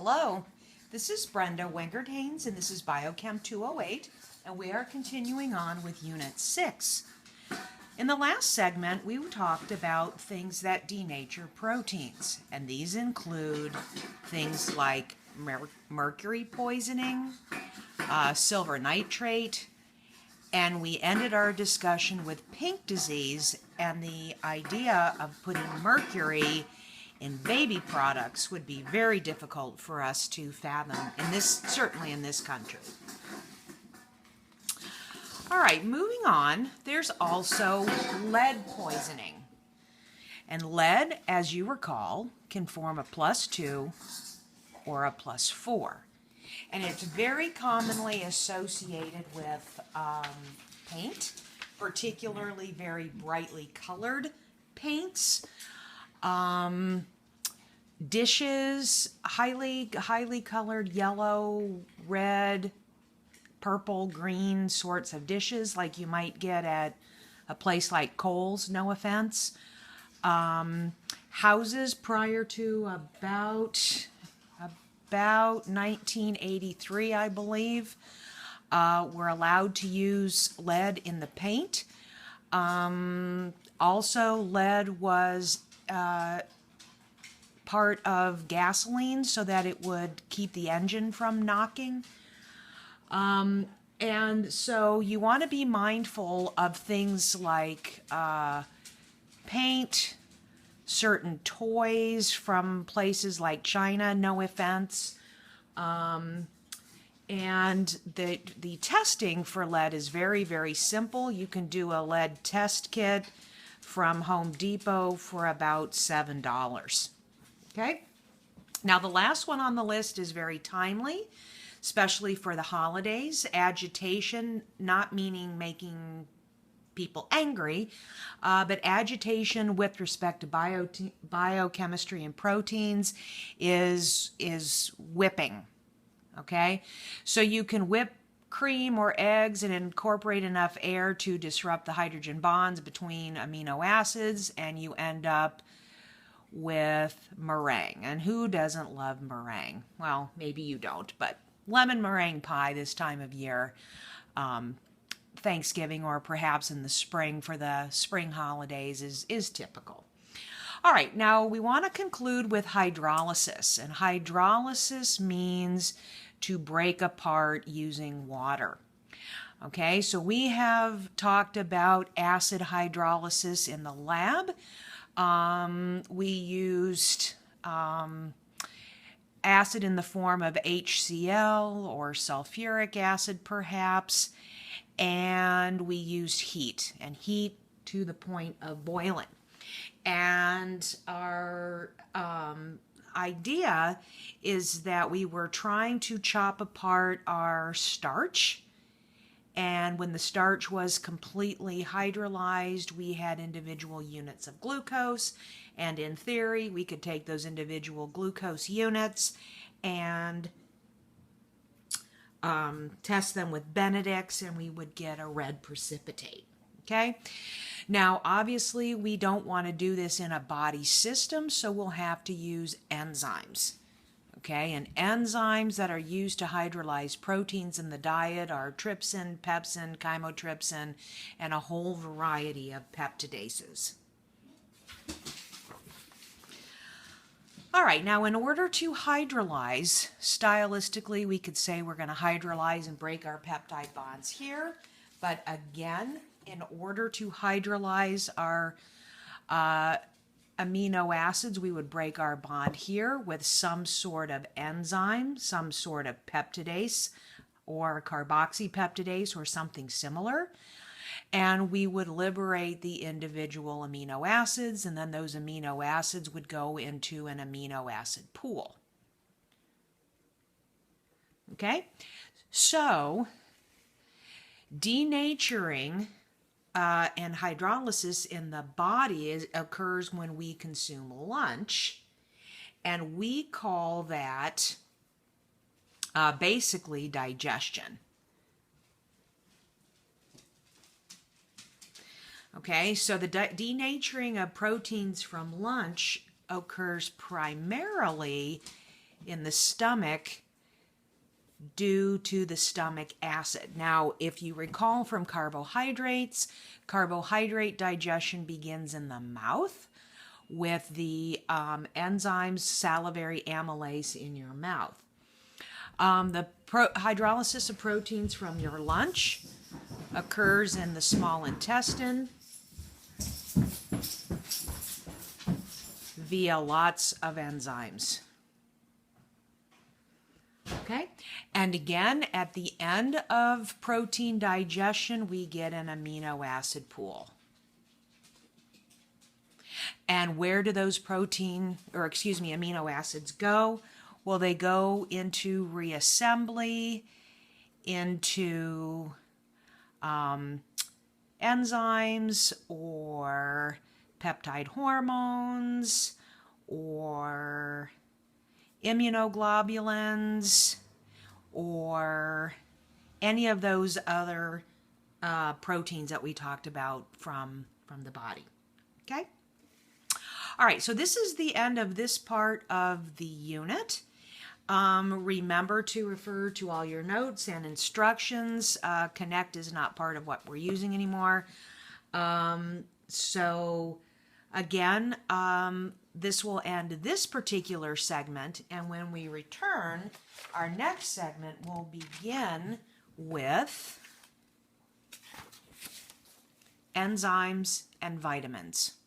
Hello, this is Brenda Wingard-Haynes, and this is Biochem 208, and we are continuing on with Unit 6. In the last segment, we talked about things that denature proteins, and these include things like mercury poisoning, silver nitrate, and we ended our discussion with pink disease and the idea of putting mercury in baby products would be very difficult for us to fathom, certainly in this country. All right, moving on, there's also lead poisoning. And lead, as you recall, can form a +2 or a +4. And it's very commonly associated with paint, particularly very brightly colored paints. Dishes, highly colored yellow, red, purple, green sorts of dishes like you might get at a place like Kohl's, no offense. Houses prior to about 1983, I believe, were allowed to use lead in the paint. Also, lead was part of gasoline so that it would keep the engine from knocking. And so you want to be mindful of things like paint, certain toys from places like China, no offense. And the testing for lead is very, very simple. You can do a lead test kit from Home Depot for about $7. Okay? Now the last one on the list is very timely, especially for the holidays. Agitation, not meaning making people angry, but agitation with respect to biochemistry and proteins is whipping. Okay? So you can whip cream or eggs and incorporate enough air to disrupt the hydrogen bonds between amino acids, and you end up with meringue. And who doesn't love meringue? Well, maybe you don't, but lemon meringue pie this time of year, Thanksgiving or perhaps in the spring for the spring holidays is typical. All right, now we want to conclude with hydrolysis, and hydrolysis means to break apart using water. Okay, so we have talked about acid hydrolysis in the lab. We used acid in the form of HCl or sulfuric acid perhaps, and we used heat to the point of boiling. And our idea is that we were trying to chop apart our starch, and when the starch was completely hydrolyzed, we had individual units of glucose, and in theory, we could take those individual glucose units and test them with Benedict's, and we would get a red precipitate. Okay? Now, obviously, we don't want to do this in a body system, so we'll have to use enzymes. Okay, and enzymes that are used to hydrolyze proteins in the diet are trypsin, pepsin, chymotrypsin, and a whole variety of peptidases. All right, now in order to hydrolyze, stylistically, we could say we're going to hydrolyze and break our peptide bonds here. But again, in order to hydrolyze our amino acids, we would break our bond here with some sort of enzyme, some sort of peptidase or carboxypeptidase or something similar. And we would liberate the individual amino acids, and then those amino acids would go into an amino acid pool. Okay? So, denaturing and hydrolysis in the body occurs when we consume lunch, and we call that basically digestion. Okay, so the denaturing of proteins from lunch occurs primarily in the stomach due to the stomach acid. Now, if you recall from carbohydrates, carbohydrate digestion begins in the mouth with the enzymes salivary amylase in your mouth. The hydrolysis of proteins from your lunch occurs in the small intestine via lots of enzymes. Okay, and again, at the end of protein digestion, we get an amino acid pool. And where do those amino acids go? Well, they go into reassembly, into enzymes or peptide hormones or immunoglobulins or any of those other proteins that we talked about from the body. Okay? All right, so this is the end of this part of the unit. Remember to refer to all your notes and instructions. Connect is not part of what we're using anymore. So again, this will end this particular segment, and when we return, our next segment will begin with enzymes and vitamins.